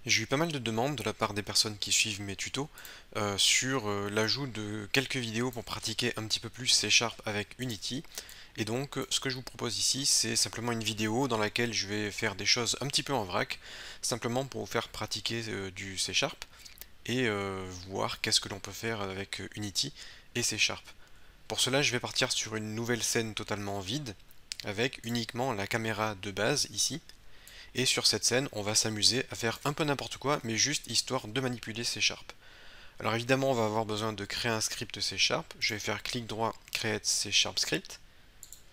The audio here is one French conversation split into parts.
J'ai eu pas mal de demandes de la part des personnes qui suivent mes tutos sur l'ajout de quelques vidéos pour pratiquer un petit peu plus C# avec Unity. Et donc ce que je vous propose ici, c'est simplement une vidéo dans laquelle je vais faire des choses un petit peu en vrac, simplement pour vous faire pratiquer du C# et voir qu'est-ce que l'on peut faire avec Unity et C#. Pour cela, je vais partir sur une nouvelle scène totalement vide, avec uniquement la caméra de base ici. Et sur cette scène, on va s'amuser à faire un peu n'importe quoi, mais juste histoire de manipuler C#. Alors évidemment, on va avoir besoin de créer un script C#. Je vais faire clic droit, Create C# Script,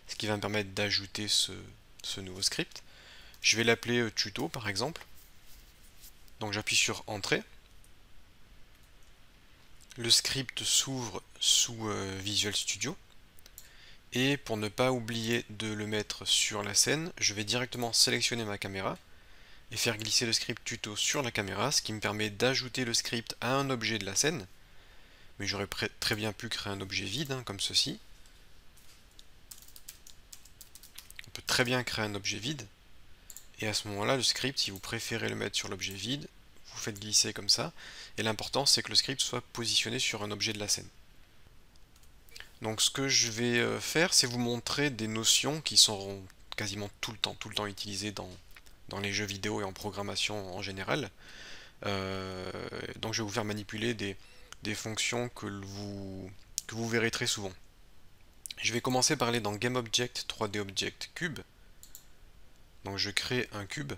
ce qui va me permettre d'ajouter ce nouveau script. Je vais l'appeler tuto par exemple. Donc j'appuie sur Entrée. Le script s'ouvre sous Visual Studio. Et pour ne pas oublier de le mettre sur la scène, je vais directement sélectionner ma caméra et faire glisser le script tuto sur la caméra, ce qui me permet d'ajouter le script à un objet de la scène. Mais j'aurais très bien pu créer un objet vide, comme ceci. On peut très bien créer un objet vide. Et à ce moment-là, le script, si vous préférez le mettre sur l'objet vide, vous faites glisser comme ça. Et l'important, c'est que le script soit positionné sur un objet de la scène. Donc ce que je vais faire, c'est vous montrer des notions qui sont quasiment tout le temps utilisées dans les jeux vidéo et en programmation en général. Donc je vais vous faire manipuler des fonctions que vous verrez très souvent. Je vais commencer par aller dans GameObject, 3D Object, Cube. Donc je crée un cube.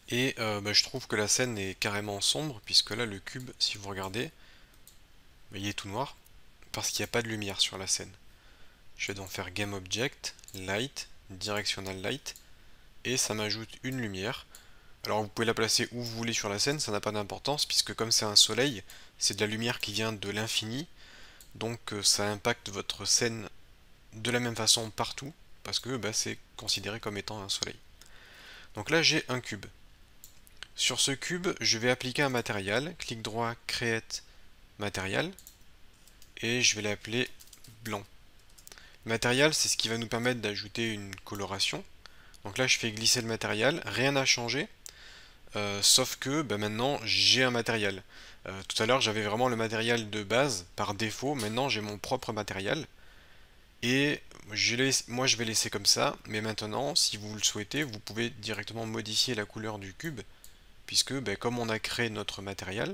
Et je trouve que la scène est carrément sombre, puisque là le cube, si vous regardez, il est tout noir, parce qu'il n'y a pas de lumière sur la scène. Je vais donc faire GameObject, Light, Directional Light, et ça m'ajoute une lumière. Alors vous pouvez la placer où vous voulez sur la scène, ça n'a pas d'importance, puisque comme c'est un soleil, c'est de la lumière qui vient de l'infini, donc ça impacte votre scène de la même façon partout, parce que c'est considéré comme étant un soleil. Donc là j'ai un cube. Sur ce cube, je vais appliquer un matériel, clic droit, Create Material, et je vais l'appeler blanc. Le matériel, c'est ce qui va nous permettre d'ajouter une coloration. Donc là je fais glisser le matériel, rien n'a changé, sauf que maintenant j'ai un matériel. Tout à l'heure j'avais vraiment le matériel de base par défaut, maintenant j'ai mon propre matériel. Et moi je vais laisser comme ça, mais maintenant si vous le souhaitez, vous pouvez directement modifier la couleur du cube, puisque comme on a créé notre matériel,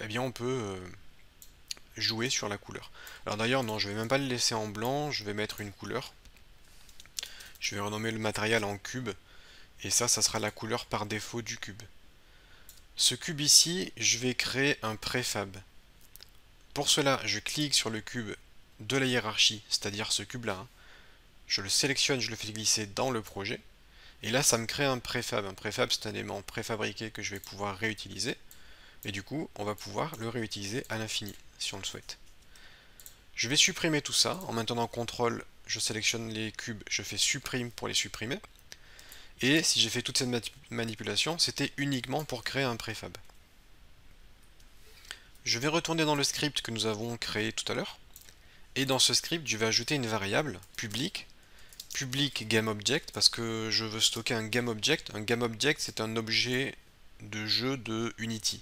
eh bien on peut jouer sur la couleur. Alors d'ailleurs non, je vais même pas le laisser en blanc, je vais mettre une couleur. Je vais renommer le matériel en cube, et ça sera la couleur par défaut du cube. Ce cube ici, je vais créer un préfab. Pour cela, je clique sur le cube de la hiérarchie, c'est-à-dire ce cube-là. Je le sélectionne, je le fais glisser dans le projet. Et là, ça me crée un préfab. Un préfab, c'est un élément préfabriqué que je vais pouvoir réutiliser. Et du coup, on va pouvoir le réutiliser à l'infini, si on le souhaite. Je vais supprimer tout ça. En maintenant CTRL, je sélectionne les cubes, je fais supprime pour les supprimer. Et si j'ai fait toute cette manipulation, c'était uniquement pour créer un préfab. Je vais retourner dans le script que nous avons créé tout à l'heure. Et dans ce script, je vais ajouter une variable public GameObject, parce que je veux stocker un GameObject. Un GameObject, c'est un objet de jeu de Unity.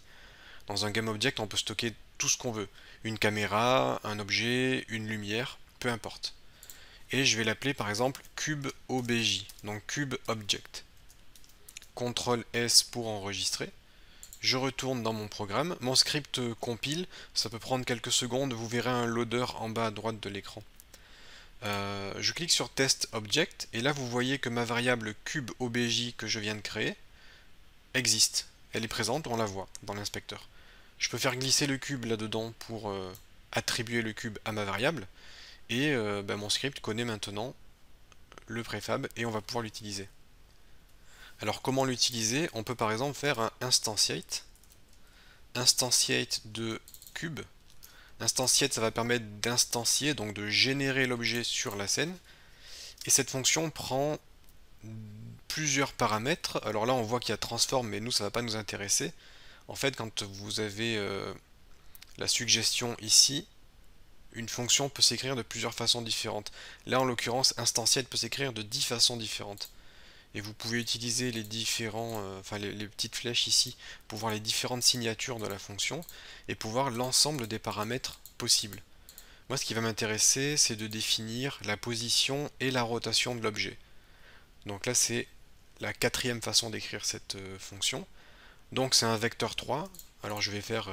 Dans un GameObject, on peut stocker tout ce qu'on veut. Une caméra, un objet, une lumière, peu importe. Et je vais l'appeler par exemple CubeObj, donc CubeObject. CTRL S pour enregistrer. Je retourne dans mon programme. Mon script compile, ça peut prendre quelques secondes, vous verrez un loader en bas à droite de l'écran. Je clique sur Test Object et là vous voyez que ma variable CubeObj que je viens de créer existe. Elle est présente, on la voit dans l'inspecteur. Je peux faire glisser le cube là-dedans pour attribuer le cube à ma variable et mon script connaît maintenant le préfab et on va pouvoir l'utiliser. Alors comment l'utiliser? On peut par exemple faire un instantiate de cube. Instantiate, ça va permettre d'instancier, donc de générer l'objet sur la scène. Et cette fonction prend plusieurs paramètres. Alors là, on voit qu'il y a transform, mais nous, ça ne va pas nous intéresser. En fait, quand vous avez la suggestion ici, une fonction peut s'écrire de plusieurs façons différentes. Là, en l'occurrence, instantiate peut s'écrire de 10 façons différentes. et vous pouvez utiliser les différents, enfin les petites flèches ici pour voir les différentes signatures de la fonction et pour voir l'ensemble des paramètres possibles. Moi, ce qui va m'intéresser, c'est de définir la position et la rotation de l'objet. Donc là, c'est la quatrième façon d'écrire cette fonction. Donc c'est un vecteur 3. Alors je vais faire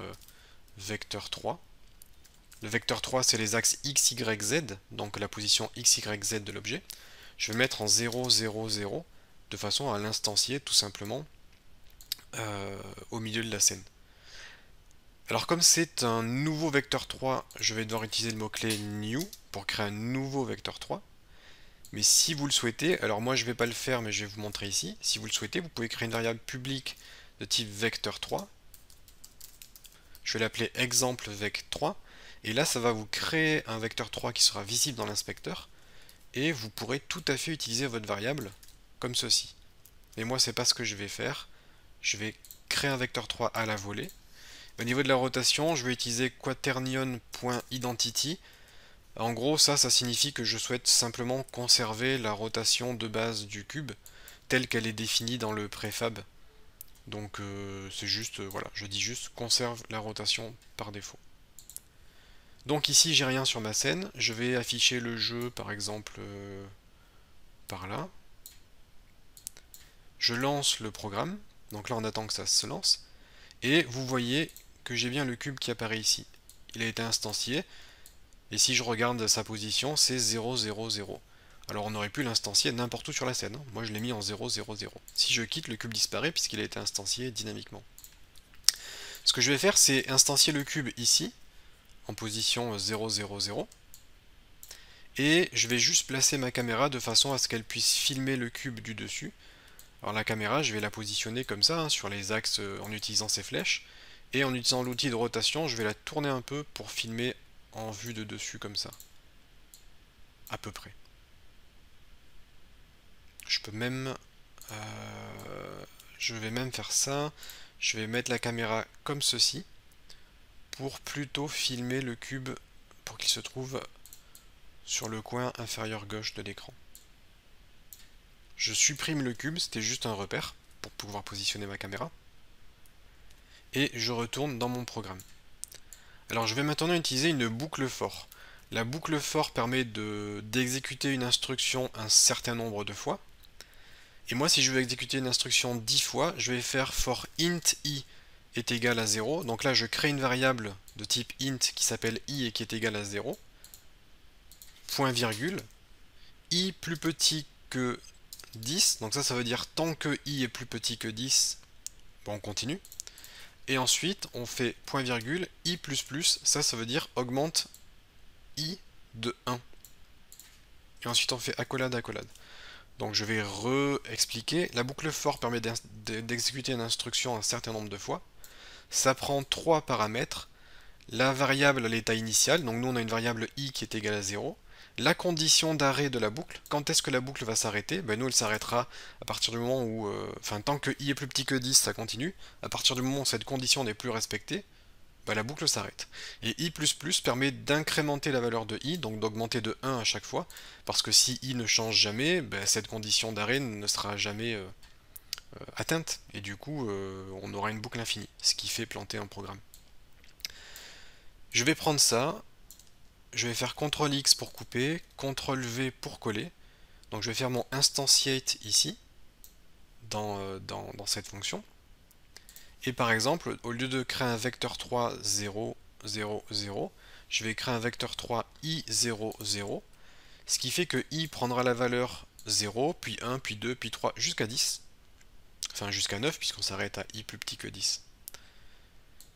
vecteur 3. Le vecteur 3, c'est les axes x, y, z, donc la position x, y, z de l'objet. Je vais mettre en 0, 0, 0, de façon à l'instancier tout simplement au milieu de la scène. Alors comme c'est un nouveau vecteur 3, je vais devoir utiliser le mot-clé new pour créer un nouveau vecteur 3. Mais si vous le souhaitez, alors moi je ne vais pas le faire mais je vais vous montrer ici, si vous le souhaitez, vous pouvez créer une variable publique de type vecteur 3. Je vais l'appeler exemple vec3 et là ça va vous créer un vecteur 3 qui sera visible dans l'inspecteur et vous pourrez tout à fait utiliser votre variable comme ceci. Mais moi c'est pas ce que je vais faire, je vais créer un vecteur 3 à la volée. Au niveau de la rotation, je vais utiliser quaternion.identity. En gros, ça signifie que je souhaite simplement conserver la rotation de base du cube telle qu'elle est définie dans le préfab. Donc c'est juste, voilà, je dis juste conserve la rotation par défaut. Donc ici, j'ai rien sur ma scène. Je vais afficher le jeu, par exemple, par là. Je lance le programme. Donc là, on attend que ça se lance. Et vous voyez que j'ai bien le cube qui apparaît ici. Il a été instancié. Et si je regarde sa position, c'est 0, 0, 0. Alors on aurait pu l'instancier n'importe où sur la scène. Hein. Moi je l'ai mis en 0, 0, 0. Si je quitte, le cube disparaît puisqu'il a été instancié dynamiquement. Ce que je vais faire, c'est instancier le cube ici, en position 0, 0, 0. Et je vais juste placer ma caméra de façon à ce qu'elle puisse filmer le cube du dessus. Alors la caméra, je vais la positionner comme ça, hein, sur les axes en utilisant ces flèches. Et en utilisant l'outil de rotation, je vais la tourner un peu pour filmer en vue de dessus comme ça. À peu près. Je peux même... je vais même faire ça. Je vais mettre la caméra comme ceci pour plutôt filmer le cube pour qu'il se trouve sur le coin inférieur gauche de l'écran. Je supprime le cube, c'était juste un repère pour pouvoir positionner ma caméra. Et je retourne dans mon programme. Alors je vais maintenant utiliser une boucle for. La boucle for permet d'exécuter une instruction un certain nombre de fois. Et moi, si je veux exécuter une instruction 10 fois, je vais faire for int i est égal à 0. Donc là, je crée une variable de type int qui s'appelle i et qui est égale à 0. Point virgule. I plus petit que 10. Donc ça veut dire tant que i est plus petit que 10, bon, on continue. Et ensuite, on fait point virgule, i++, ça veut dire augmente i de 1. Et ensuite, on fait accolade, accolade. Donc je vais re-expliquer. La boucle for permet d'exécuter une instruction un certain nombre de fois. Ça prend 3 paramètres. La variable à l'état initial, donc nous on a une variable i qui est égale à 0. La condition d'arrêt de la boucle, quand est-ce que la boucle va s'arrêter? Ben nous elle s'arrêtera à partir du moment où, enfin tant que i est plus petit que 10, ça continue. À partir du moment où cette condition n'est plus respectée, ben, la boucle s'arrête. Et i++ permet d'incrémenter la valeur de i, donc d'augmenter de 1 à chaque fois, parce que si i ne change jamais, ben, cette condition d'arrêt ne sera jamais atteinte, et du coup on aura une boucle infinie, ce qui fait planter un programme. Je vais prendre ça, je vais faire CTRL-X pour couper, CTRL-V pour coller, donc je vais faire mon instantiate ici, dans cette fonction, et par exemple, au lieu de créer un vecteur 3, 0, 0, 0, je vais créer un vecteur 3 i 0, 0, ce qui fait que i prendra la valeur 0, puis 1, puis 2, puis 3, jusqu'à 10. Enfin jusqu'à 9, puisqu'on s'arrête à i plus petit que 10.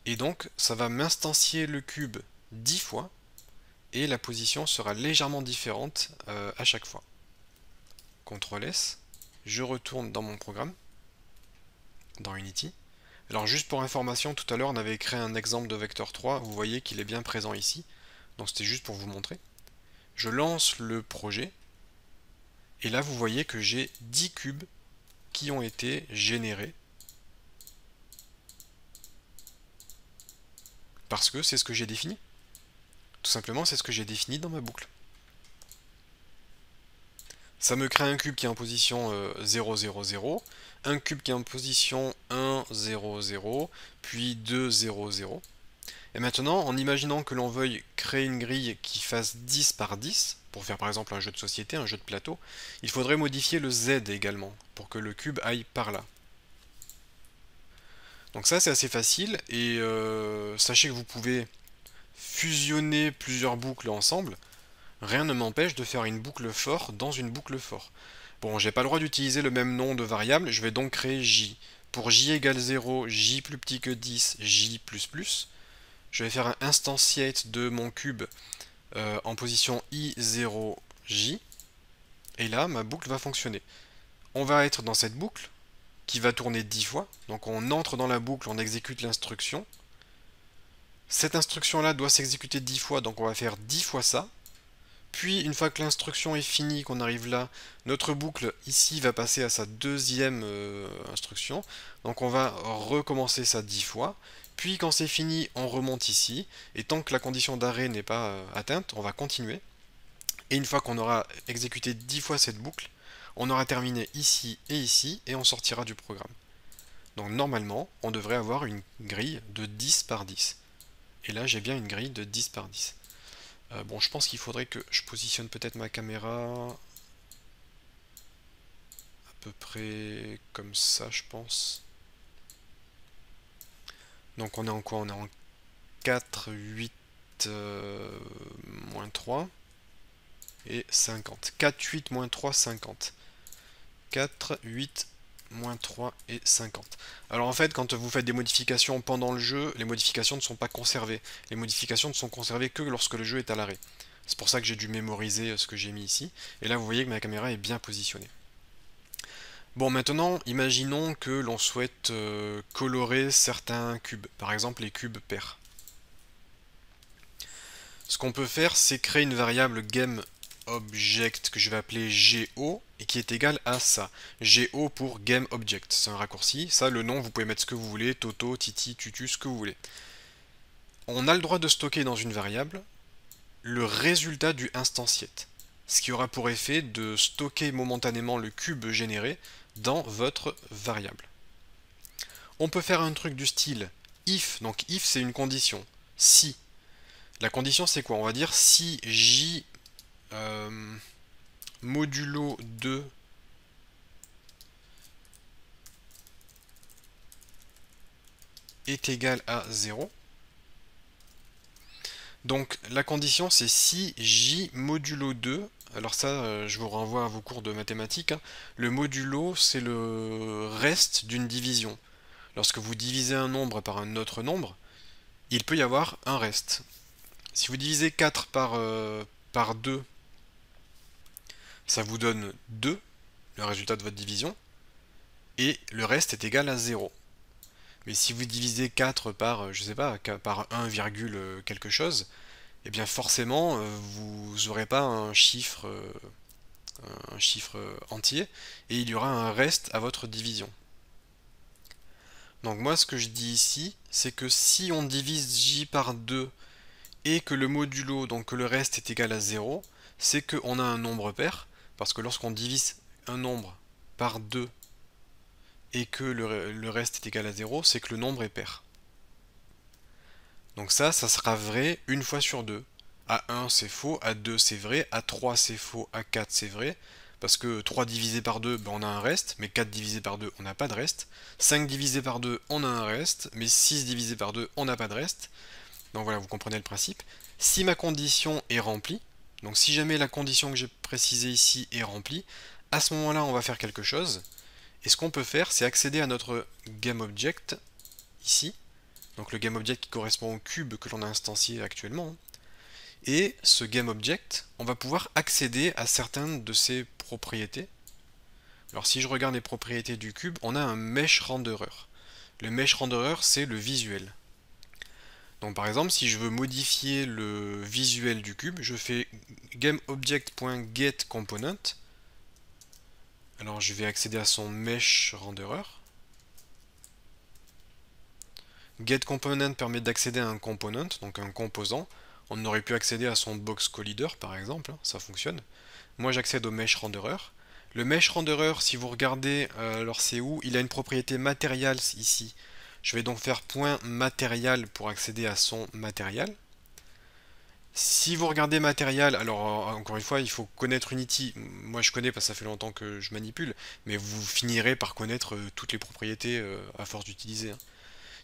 Et donc, ça va m'instancier le cube 10 fois, et la position sera légèrement différente à chaque fois. CTRL S, je retourne dans mon programme, dans Unity. Alors juste pour information, tout à l'heure on avait créé un exemple de vecteur 3, vous voyez qu'il est bien présent ici, donc c'était juste pour vous montrer. Je lance le projet, et là vous voyez que j'ai 10 cubes qui ont été générés, parce que c'est ce que j'ai défini. Tout simplement c'est ce que j'ai défini dans ma boucle. Ça me crée un cube qui est en position 0, 0, 0, un cube qui est en position 1, 0, 0, puis 2, 0, 0. Et maintenant, en imaginant que l'on veuille créer une grille qui fasse 10 par 10, pour faire par exemple un jeu de société, un jeu de plateau, il faudrait modifier le Z également, pour que le cube aille par là. Donc ça c'est assez facile, et sachez que vous pouvez fusionner plusieurs boucles ensemble. Rien ne m'empêche de faire une boucle for dans une boucle for. Bon, j'ai pas le droit d'utiliser le même nom de variable, je vais donc créer j. Pour j égale 0, j plus petit que 10, j++, je vais faire un instantiate de mon cube en position i0j, et là, ma boucle va fonctionner. On va être dans cette boucle, qui va tourner 10 fois, donc on entre dans la boucle, on exécute l'instruction. Cette instruction-là doit s'exécuter 10 fois, donc on va faire 10 fois ça. Puis, une fois que l'instruction est finie, qu'on arrive là, notre boucle ici va passer à sa deuxième instruction. Donc on va recommencer ça 10 fois. Puis quand c'est fini, on remonte ici. Et tant que la condition d'arrêt n'est pas atteinte, on va continuer. Et une fois qu'on aura exécuté 10 fois cette boucle, on aura terminé ici, et on sortira du programme. Donc normalement, on devrait avoir une grille de 10 par 10. Et là, j'ai bien une grille de 10 par 10. Bon, je pense qu'il faudrait que je positionne peut-être ma caméra à peu près comme ça, je pense. Donc on est en quoi? On est en 4, 8, moins 3 et 50. 4, 8, moins 3, 50. 4, 8, moins 3 et 50. Alors en fait, quand vous faites des modifications pendant le jeu, les modifications ne sont pas conservées. Les modifications ne sont conservées que lorsque le jeu est à l'arrêt. C'est pour ça que j'ai dû mémoriser ce que j'ai mis ici. Et là, vous voyez que ma caméra est bien positionnée. Bon, maintenant, imaginons que l'on souhaite colorer certains cubes, par exemple les cubes pairs. Ce qu'on peut faire, c'est créer une variable GameObject que je vais appeler GO et qui est égale à ça. GO pour GameObject, c'est un raccourci. Ça, le nom, vous pouvez mettre ce que vous voulez, Toto, Titi, Tutu, ce que vous voulez. On a le droit de stocker dans une variable le résultat du instantiate, ce qui aura pour effet de stocker momentanément le cube généré dans votre variable. On peut faire un truc du style if, donc if c'est une condition, si. La condition c'est quoi? On va dire si j modulo 2 est égal à 0. Donc la condition c'est si j modulo 2, alors ça je vous renvoie à vos cours de mathématiques, hein. Le modulo c'est le reste d'une division. Lorsque vous divisez un nombre par un autre nombre, il peut y avoir un reste. Si vous divisez 4 par 2, ça vous donne 2, le résultat de votre division, et le reste est égal à 0. Mais si vous divisez 4 par, je sais pas, par 1, quelque chose, eh bien forcément, vous n'aurez pas un chiffre entier, et il y aura un reste à votre division. Donc moi, ce que je dis ici, c'est que si on divise j par 2 et que le modulo, donc que le reste est égal à 0, c'est qu'on a un nombre pair, parce que lorsqu'on divise un nombre par 2 et que le reste est égal à 0, c'est que le nombre est pair. Donc ça sera vrai une fois sur deux. À 1 c'est faux, à 2 c'est vrai, à 3 c'est faux, à 4 c'est vrai, parce que 3 divisé par 2, ben on a un reste, mais 4 divisé par 2, on n'a pas de reste. 5 divisé par 2, on a un reste, mais 6 divisé par 2, on n'a pas de reste. Donc voilà, vous comprenez le principe. Si ma condition est remplie, donc si jamais la condition que j'ai précisée ici est remplie, à ce moment-là, on va faire quelque chose. Et ce qu'on peut faire, c'est accéder à notre GameObject, ici. Donc le GameObject qui correspond au cube que l'on a instancié actuellement. Et ce GameObject, on va pouvoir accéder à certaines de ses propriétés. Alors si je regarde les propriétés du cube, on a un Mesh Renderer. Le Mesh Renderer, c'est le visuel. Donc par exemple, si je veux modifier le visuel du cube, je fais GameObject.getComponent. Alors je vais accéder à son Mesh Renderer. GetComponent permet d'accéder à un component, donc un composant. On aurait pu accéder à son box collider par exemple, hein, ça fonctionne. moi j'accède au Mesh Renderer. Le Mesh Renderer, si vous regardez, alors c'est où? Il a une propriété Materials ici. Je vais donc faire point matériel pour accéder à son matériel. Si vous regardez matériel, alors encore une fois, il faut connaître Unity. Moi je connais parce que ça fait longtemps que je manipule, mais vous finirez par connaître toutes les propriétés à force d'utiliser, hein.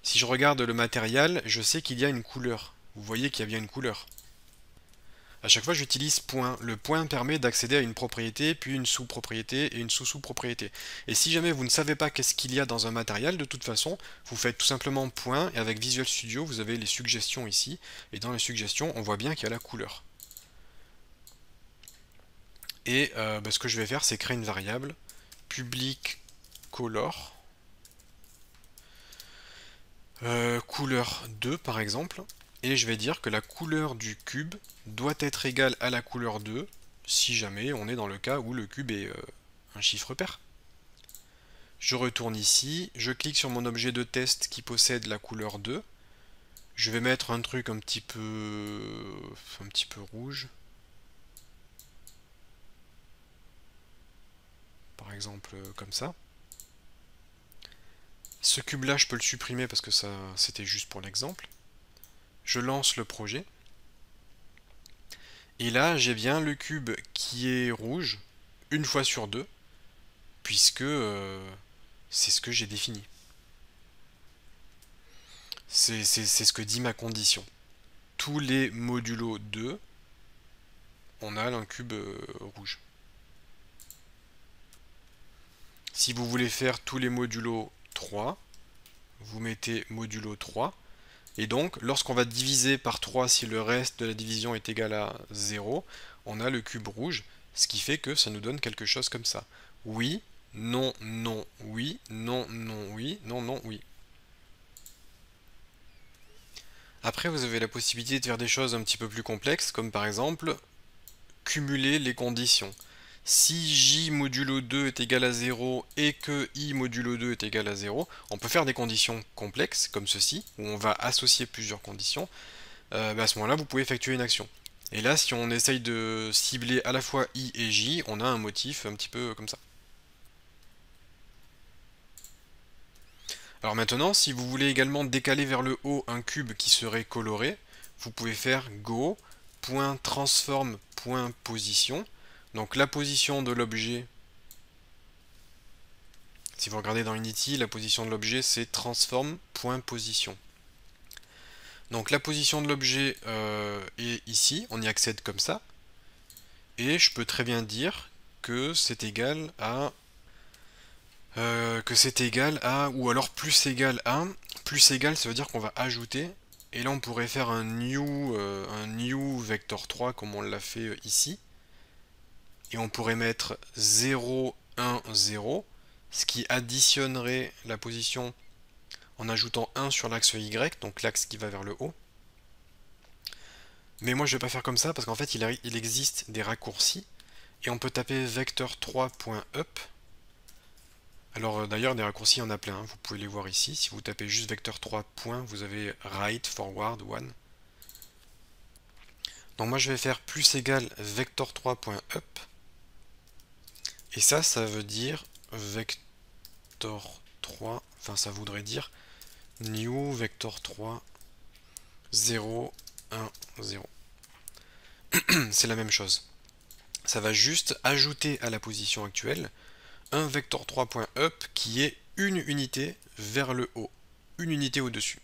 Si je regarde le matériel, je sais qu'il y a une couleur. Vous voyez qu'il y a bien une couleur. À chaque fois, j'utilise point. Le point permet d'accéder à une propriété, puis une sous-propriété et une sous-sous-propriété. Et si jamais vous ne savez pas qu'est-ce qu'il y a dans un matériel, de toute façon, vous faites tout simplement point, et avec Visual Studio, vous avez les suggestions ici. Et dans les suggestions, on voit bien qu'il y a la couleur. Et ce que je vais faire, c'est créer une variable public color, couleur 2 par exemple, et je vais dire que la couleur du cube doit être égale à la couleur 2 si jamais on est dans le cas où le cube est un chiffre pair. Je retourne ici, je clique sur mon objet de test qui possède la couleur 2. Je vais mettre un truc un petit peu rouge. Par exemple comme ça. Ce cube là je peux le supprimer parce que ça c'était juste pour l'exemple. Je lance le projet. Et là j'ai bien le cube qui est rouge une fois sur deux, puisque c'est ce que j'ai défini. C'est ce que dit ma condition. Tous les modulo 2, on a un cube rouge. Si vous voulez faire tous les modulo 3, vous mettez modulo 3. Et donc, lorsqu'on va diviser par 3, si le reste de la division est égal à 0, on a le cube rouge, ce qui fait que ça nous donne quelque chose comme ça. Oui, non, non, oui, non, non, oui, non, non, oui. Après, vous avez la possibilité de faire des choses un petit peu plus complexes, comme par exemple, cumuler les conditions. Si j modulo 2 est égal à 0 et que i modulo 2 est égal à 0, on peut faire des conditions complexes, comme ceci, où on va associer plusieurs conditions. À ce moment-là, vous pouvez effectuer une action. Et là, si on essaye de cibler à la fois i et j, on a un motif un petit peu comme ça. Alors maintenant, si vous voulez également décaler vers le haut un cube qui serait coloré, vous pouvez faire go.transform.position. Donc la position de l'objet, si vous regardez dans Unity, la position de l'objet c'est transform.position. Donc la position de l'objet est ici, on y accède comme ça. Et je peux très bien dire que c'est égal à ou alors plus égal à. Plus égal, ça veut dire qu'on va ajouter. Et là, on pourrait faire un new vector 3 comme on l'a fait ici. Et on pourrait mettre 0, 1, 0, ce qui additionnerait la position en ajoutant 1 sur l'axe Y, donc l'axe qui va vers le haut. Mais moi, je ne vais pas faire comme ça parce qu'en fait, il existe des raccourcis. Et on peut taper vector3.up. Alors d'ailleurs des raccourcis il y en a plein, hein. Vous pouvez les voir ici. Si vous tapez juste vector3. Vous avez right, forward, one. Donc moi je vais faire plus égal vector3.up. Et ça veut dire vector3, enfin ça voudrait dire new vector3 0, 1, 0. C'est la même chose. Ça va juste ajouter à la position actuelle un vector3.up qui est une unité vers le haut, une unité au-dessus.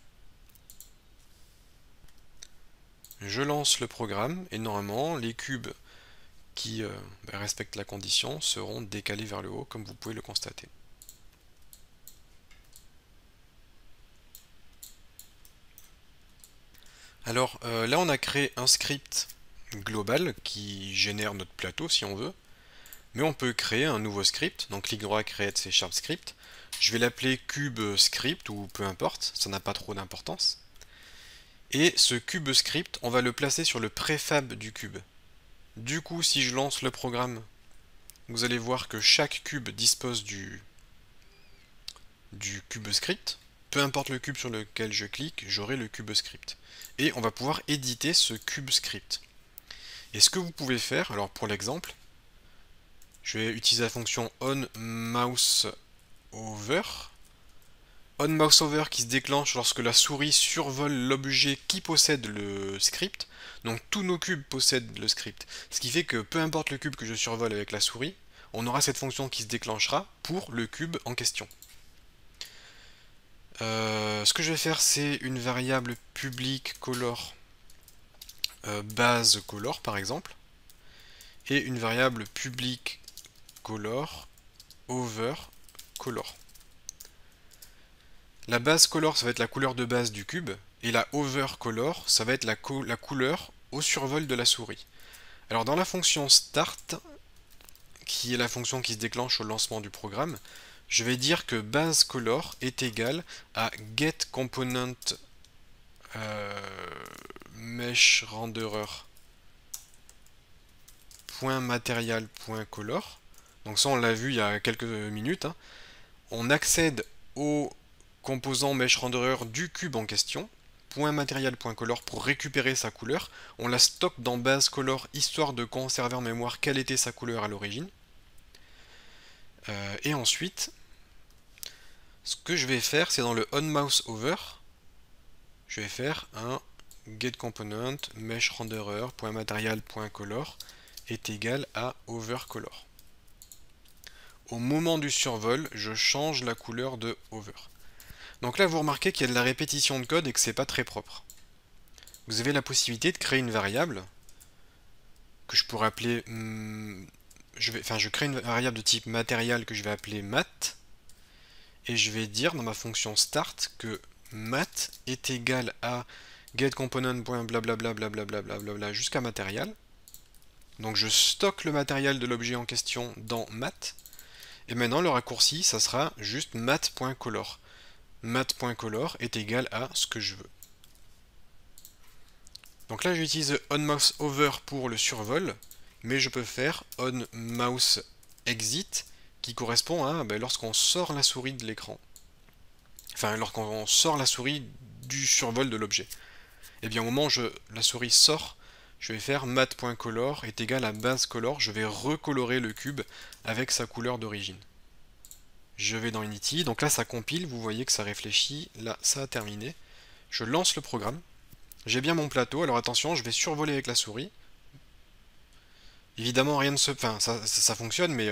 Je lance le programme et normalement les cubes qui respectent la condition seront décalés vers le haut comme vous pouvez le constater. Alors là on a créé un script global qui génère notre plateau si on veut. Mais on peut créer un nouveau script, donc clic droit, create C# script. Je vais l'appeler cube script ou peu importe, ça n'a pas trop d'importance. Et ce cube script, on va le placer sur le préfab du cube. Du coup, si je lance le programme, vous allez voir que chaque cube dispose du cube script. Peu importe le cube sur lequel je clique, j'aurai le cube script. Et on va pouvoir éditer ce cube script. Et ce que vous pouvez faire, alors pour l'exemple, je vais utiliser la fonction onMouseOver. OnMouseOver qui se déclenche lorsque la souris survole l'objet qui possède le script. Donc tous nos cubes possèdent le script. Ce qui fait que peu importe le cube que je survole avec la souris, on aura cette fonction qui se déclenchera pour le cube en question. Ce que je vais faire, c'est une variable publique color base color par exemple, et une variable publique color over color. La base color, ça va être la couleur de base du cube, et la over color, ça va être la couleur au survol de la souris. Alors dans la fonction start, qui est la fonction qui se déclenche au lancement du programme, je vais dire que base color est égal à getComponent mesh renderer .material.color. Donc ça on l'a vu il y a quelques minutes, hein. On accède au composant mesh renderer du cube en question, .material.color pour récupérer sa couleur. On la stocke dans base color histoire de conserver en mémoire quelle était sa couleur à l'origine. Et ensuite, ce que je vais faire, c'est dans le onMouseOver, je vais faire un getComponent mesh renderer.material.color est égal à overColor. Au moment du survol, je change la couleur de over. Donc là, vous remarquez qu'il y a de la répétition de code et que c'est pas très propre. Vous avez la possibilité de créer une variable que je pourrais appeler... je crée une variable de type matériel que je vais appeler mat. Et je vais dire dans ma fonction start que mat est égal à getComponent.blablabla jusqu'à matériel. Donc je stocke le matériel de l'objet en question dans mat. Et maintenant le raccourci, ça sera juste mat.color. Mat.color est égal à ce que je veux. Donc là j'utilise onMouseOver pour le survol, mais je peux faire onMouseExit qui correspond à lorsqu'on sort la souris de l'écran. Enfin, lorsqu'on sort la souris du survol de l'objet. Et bien au moment où la souris sort, je vais faire mat.color est égal à baseColor, je vais recolorer le cube avec sa couleur d'origine. Je vais dans Unity, donc là ça compile, vous voyez que ça réfléchit, là ça a terminé. Je lance le programme, j'ai bien mon plateau, alors attention, je vais survoler avec la souris. Évidemment rien ne se... Enfin, ça fonctionne, mais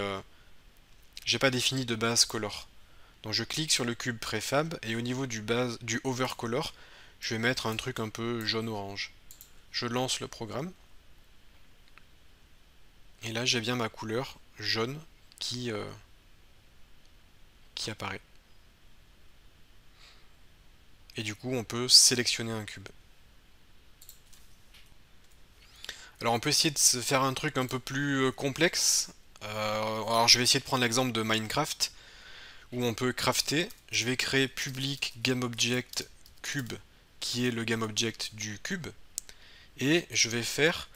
j'ai pas défini de base color. Donc je clique sur le cube préfab, et au niveau du overcolor, je vais mettre un truc un peu jaune-orange. Je lance le programme, et là j'ai bien ma couleur jaune qui apparaît. Et du coup on peut sélectionner un cube. Alors on peut essayer de se faire un truc un peu plus complexe. Alors je vais essayer de prendre l'exemple de Minecraft, où on peut crafter. Je vais créer public GameObject cube, qui est le GameObject du cube. Et je vais faire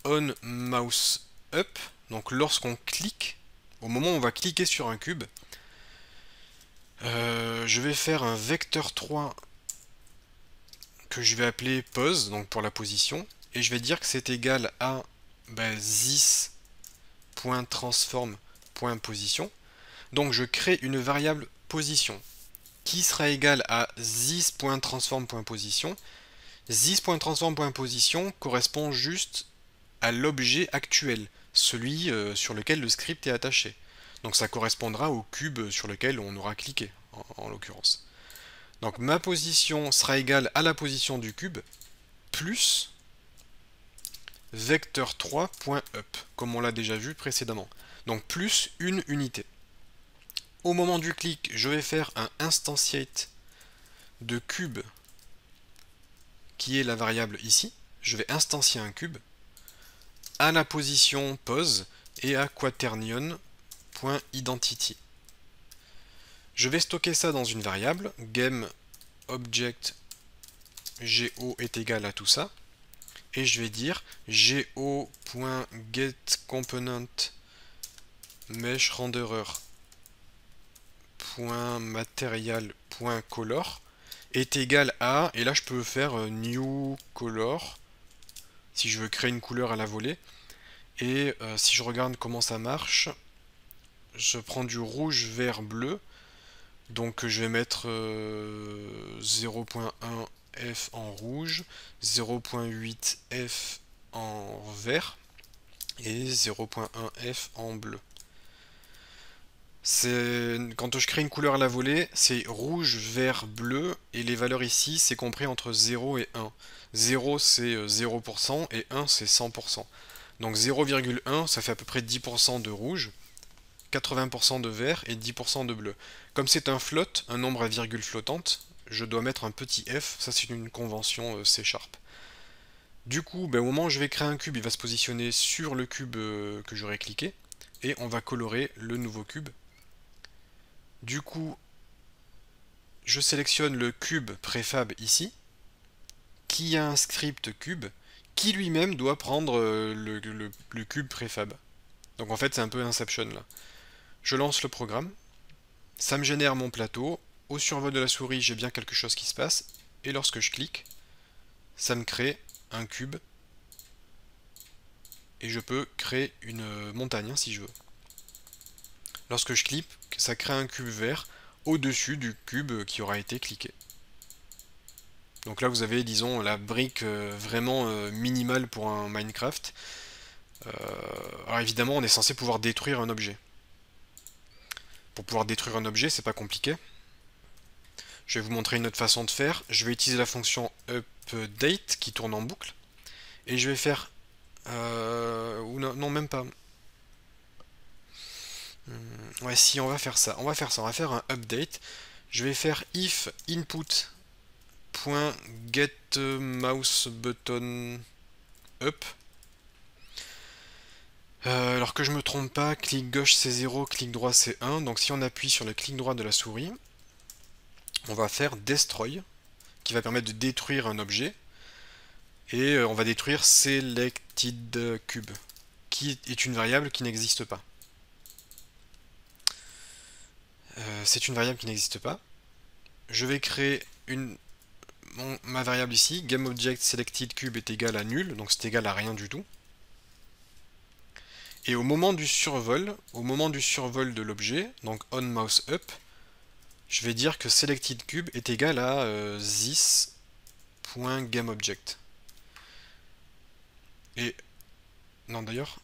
onMouseUp, donc lorsqu'on clique, au moment où on va cliquer sur un cube, je vais faire un vecteur 3 que je vais appeler pose, donc pour la position, et je vais dire que c'est égal à this.transform.position. Donc je crée une variable position qui sera égale à this.transform.position. This.transform.position correspond juste à l'objet actuel, celui sur lequel le script est attaché. Donc ça correspondra au cube sur lequel on aura cliqué, en l'occurrence. Donc ma position sera égale à la position du cube, plus vecteur3.up, comme on l'a déjà vu précédemment. Donc plus une unité. Au moment du clic, je vais faire un instantiate de cube, qui est la variable ici. Je vais instancier un cube à la position pose et à quaternion.identity. Je vais stocker ça dans une variable, GameObject go est égal à tout ça, et je vais dire go.getComponent mesh renderer.material.color est égal à, et là je peux faire new color si je veux créer une couleur à la volée, et si je regarde comment ça marche, je prends du rouge, vert, bleu. Donc je vais mettre 0.1 F en rouge, 0.8 F en vert et 0.1 F en bleu. Quand je crée une couleur à la volée, c'est rouge, vert, bleu, et les valeurs ici, c'est compris entre 0 et 1. 0 c'est 0% et 1 c'est 100%. Donc 0,1 ça fait à peu près 10% de rouge, 80% de vert et 10% de bleu. Comme c'est un float, un nombre à virgule flottante, je dois mettre un petit f, ça c'est une convention C#. Du coup, au moment où je vais créer un cube, il va se positionner sur le cube que j'aurai cliqué, et on va colorer le nouveau cube. Du coup, je sélectionne le cube préfab ici, qui a un script cube, qui lui-même doit prendre le cube préfab. Donc en fait c'est un peu Inception là. Je lance le programme, ça me génère mon plateau, au survol de la souris j'ai bien quelque chose qui se passe, et lorsque je clique, ça me crée un cube, et je peux créer une montagne si je veux. Lorsque je clique, ça crée un cube vert au-dessus du cube qui aura été cliqué. Donc là vous avez, disons, la brique vraiment minimale pour un Minecraft. Alors évidemment on est censé pouvoir détruire un objet. Pour pouvoir détruire un objet, c'est pas compliqué. Je vais vous montrer une autre façon de faire. Je vais utiliser la fonction update qui tourne en boucle. Et je vais faire... ou non, même pas. Ouais, si, on va faire ça. On va faire un update. Je vais faire if input.getMouseButtonUp. Alors que je me trompe pas, clic gauche c'est 0, clic droit c'est 1. Donc si on appuie sur le clic droit de la souris, on va faire destroy, qui va permettre de détruire un objet. Et on va détruire selectedCube, qui est une variable qui n'existe pas. C'est une variable qui n'existe pas. Je vais créer ma variable ici, GameObjectSelectedCube est égal à nul, donc c'est égal à rien du tout. Et au moment du survol de l'objet, donc onMouseUp, je vais dire que selectedCube est égal à this.GameObject. Et non d'ailleurs,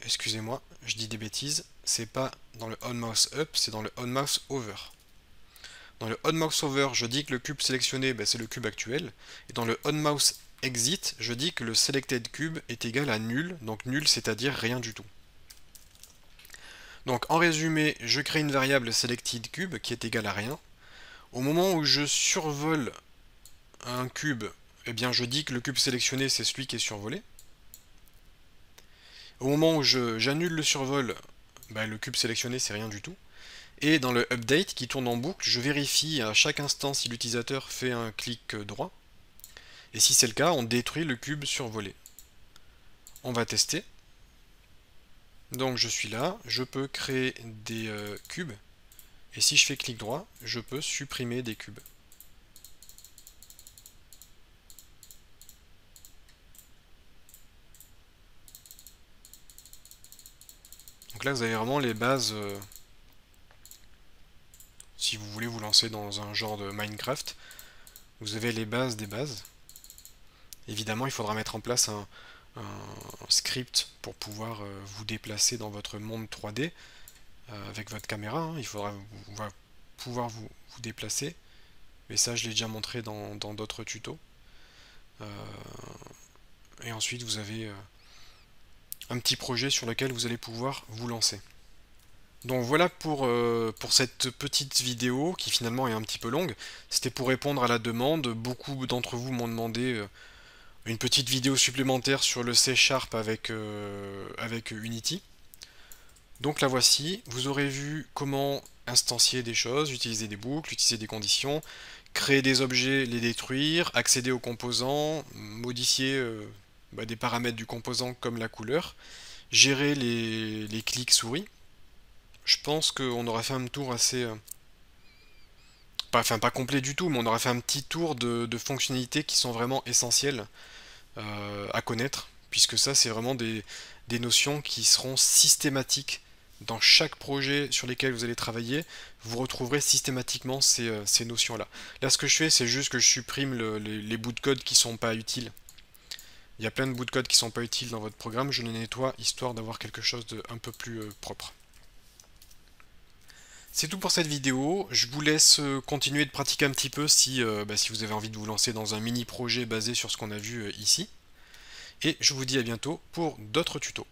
excusez-moi, je dis des bêtises, c'est pas dans le onMouseUp, c'est dans le onMouseOver. Dans le onMouseOver, je dis que le cube sélectionné, c'est le cube actuel, et dans le onMouseExit, je dis que le selectedCube est égal à nul, donc nul c'est-à-dire rien du tout. Donc en résumé, je crée une variable selectedCube qui est égale à rien. Au moment où je survole un cube, eh bien je dis que le cube sélectionné c'est celui qui est survolé. Au moment où j'annule le survol, le cube sélectionné c'est rien du tout. Et dans le update qui tourne en boucle, je vérifie à chaque instant si l'utilisateur fait un clic droit. Et si c'est le cas, on détruit le cube survolé. On va tester. Donc je suis là, je peux créer des cubes. Et si je fais clic droit, je peux supprimer des cubes. Donc là vous avez vraiment les bases, si vous voulez vous lancer dans un genre de Minecraft, vous avez les bases des bases. Évidemment il faudra mettre en place un script pour pouvoir vous déplacer dans votre monde 3D avec votre caméra, hein. On va pouvoir vous déplacer, mais ça je l'ai déjà montré dans d'autres tutos. Et ensuite vous avez un petit projet sur lequel vous allez pouvoir vous lancer. Donc voilà pour cette petite vidéo qui finalement est un petit peu longue. C'était pour répondre à la demande. Beaucoup d'entre vous m'ont demandé une petite vidéo supplémentaire sur le C# avec Unity. Donc la voici. Vous aurez vu comment instancier des choses, utiliser des boucles, utiliser des conditions, créer des objets, les détruire, accéder aux composants, modifier des paramètres du composant comme la couleur, gérer les clics souris. Je pense qu'on aura fait un tour assez... pas complet du tout, mais on aura fait un petit tour de fonctionnalités qui sont vraiment essentielles à connaître, puisque ça c'est vraiment des notions qui seront systématiques dans chaque projet sur lesquels vous allez travailler, vous retrouverez systématiquement ces notions-là. Là, ce que je fais, c'est juste que je supprime les bouts de code qui sont pas utiles. Il y a plein de bouts de code qui sont pas utiles dans votre programme, je les nettoie histoire d'avoir quelque chose de un peu plus propre. C'est tout pour cette vidéo, je vous laisse continuer de pratiquer un petit peu si vous avez envie de vous lancer dans un mini projet basé sur ce qu'on a vu ici. Et je vous dis à bientôt pour d'autres tutos.